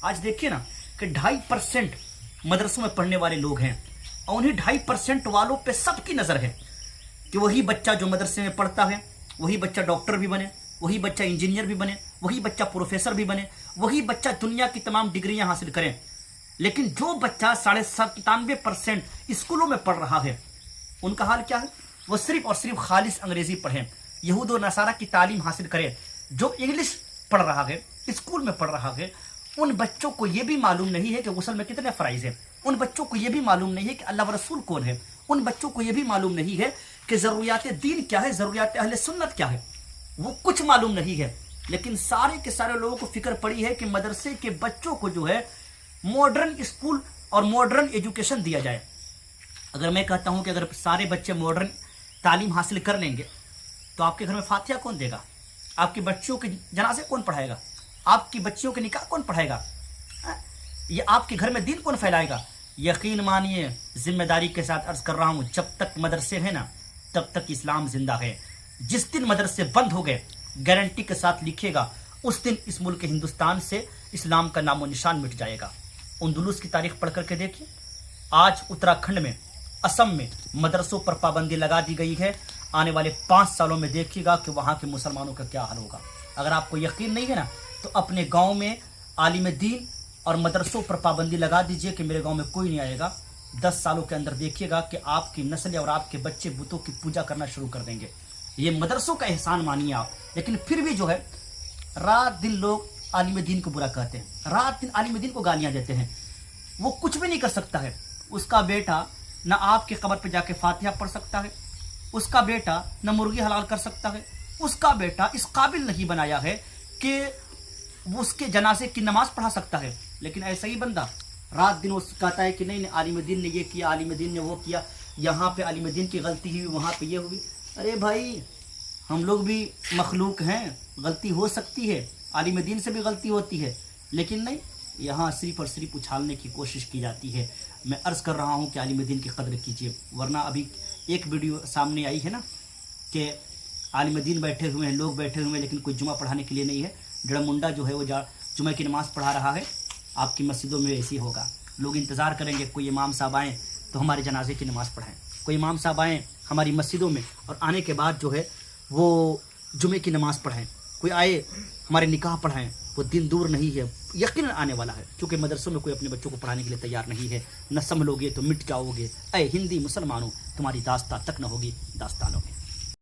آج دیکھیے نا کہ 2.5% مدرسوں میں پڑھنے والے لوگ ہیں اور انہیں 2.5% والوں پہ سب کی نظر ہے کہ وہی بچہ جو مدرسے میں پڑھتا ہے وہی بچہ ڈاکٹر بھی بنے، وہی بچہ انجینئر بھی بنے، وہی بچہ پروفیسر بھی بنے، وہی بچہ دنیا کی تمام ڈگریاں حاصل کریں۔ لیکن جو بچہ 97% اسکولوں میں پڑھ رہا ہے ان کا حال کیا ہے؟ وہ صرف اور صرف خالص انگریزی پڑھیں، یہود و نصارہ کی تعلیم حاصل کرے۔ جو انگلش پڑھ رہا ہے، اسکول میں پڑھ رہا ہے، ان بچوں کو یہ بھی معلوم نہیں ہے کہ غسل میں کتنے فرائض ہیں، ان بچوں کو یہ بھی معلوم نہیں ہے کہ اللہ و رسول کون ہے، ان بچوں کو یہ بھی معلوم نہیں ہے کہ ضروریات دین کیا ہے، ضروریات اہل سنت کیا ہے، وہ کچھ معلوم نہیں ہے۔ لیکن سارے کے سارے لوگوں کو فکر پڑی ہے کہ مدرسے کے بچوں کو جو ہے ماڈرن اسکول اور ماڈرن ایجوکیشن دیا جائے۔ اگر میں کہتا ہوں کہ اگر سارے بچے ماڈرن تعلیم حاصل کر لیں گے تو آپ کے گھر میں فاتحہ کون دے گا؟ آپ کی بچیوں کے جنازے کون پڑھائے گا؟ آپ کی بچیوں کے نکاح کون پڑھائے گا؟ یہ آپ کے گھر میں دین کون پھیلائے گا؟ یقین مانیے، ذمہ داری کے ساتھ عرض کر رہا ہوں، جب تک مدرسے ہیں نا تب تک اسلام زندہ ہے۔ جس دن مدرسے بند ہو گئے، گارنٹی کے ساتھ لکھے گا، اس دن اس ملک ہندوستان سے اسلام کا نام و نشان مٹ جائے گا۔ اندلس کی تاریخ پڑھ کر کے دیکھیے، آج اتراکھنڈ میں، اسم میں مدرسوں پر پابندی لگا دی گئی ہے۔ آنے والے 5 سالوں میں دیکھیے گا کہ وہاں کے مسلمانوں کا کیا حال ہوگا۔ اگر آپ کو یقین نہیں ہے نا تو اپنے گاؤں میں عالم دین اور مدرسوں پر پابندی لگا دیجئے کہ میرے گاؤں میں کوئی نہیں آئے گا۔ 10 سالوں کے اندر دیکھیے گا کہ آپ کی نسلیں اور آپ کے بچے بتوں کی پوجا کرنا شروع کر دیں گے۔ یہ مدرسوں کا احسان مانیے آپ۔ لیکن پھر بھی جو ہے رات دن لوگ عالم دین کو برا کہتے ہیں، رات دن عالم دین کو گالیاں دیتے ہیں۔ وہ کچھ بھی نہیں کر سکتا ہے۔ اس کا بیٹا نہ آپ کی قبر پہ جا کے فاتحہ پڑھ سکتا ہے، اس کا بیٹا نہ مرغی حلال کر سکتا ہے، اس کا بیٹا اس قابل نہیں بنایا ہے کہ وہ اس کے جنازے کی نماز پڑھا سکتا ہے۔ لیکن ایسا ہی بندہ رات دن وہ کہتا ہے کہ نہیں عالم دین نے یہ کیا، عالم دین نے وہ کیا، یہاں پہ عالم دین کی غلطی ہوئی، وہاں پہ یہ ہوئی۔ ارے بھائی، ہم لوگ بھی مخلوق ہیں، غلطی ہو سکتی ہے، عالم دین سے بھی غلطی ہوتی ہے، لیکن نہیں، یہاں صرف اور صرف اچھالنے کی کوشش کی جاتی ہے۔ میں عرض کر رہا ہوں کہ عالم دین کی قدر کیجیے، ورنہ ابھی ایک ویڈیو سامنے آئی ہے نا کہ عالم دین بیٹھے ہوئے ہیں، لوگ بیٹھے ہوئے ہیں، لیکن کوئی جمعہ پڑھانے کے لیے نہیں ہے۔ ڈڑا منڈا جو ہے وہ جمعہ کی نماز پڑھا رہا ہے۔ آپ کی مسجدوں میں ایسی ہوگا، لوگ انتظار کریں گے کوئی امام صاحب آئیں تو ہمارے جنازے کی نماز پڑھائیں، کوئی امام صاحب آئیں ہماری مسجدوں میں اور آنے کے بعد جو ہے وہ جمعے کی نماز پڑھائیں، کوئی آئے ہمارے نکاح پڑھائیں۔ وہ دن دور نہیں ہے، یقیناً آنے والا ہے، کیونکہ مدرسوں میں کوئی اپنے بچوں کو پڑھانے کے لیے تیار نہیں ہے۔ نہ سنبھلو گے تو مٹ جاؤ گے، اے ہندی مسلمانوں، تمہاری داستان تک نہ ہوگی داستانوں میں۔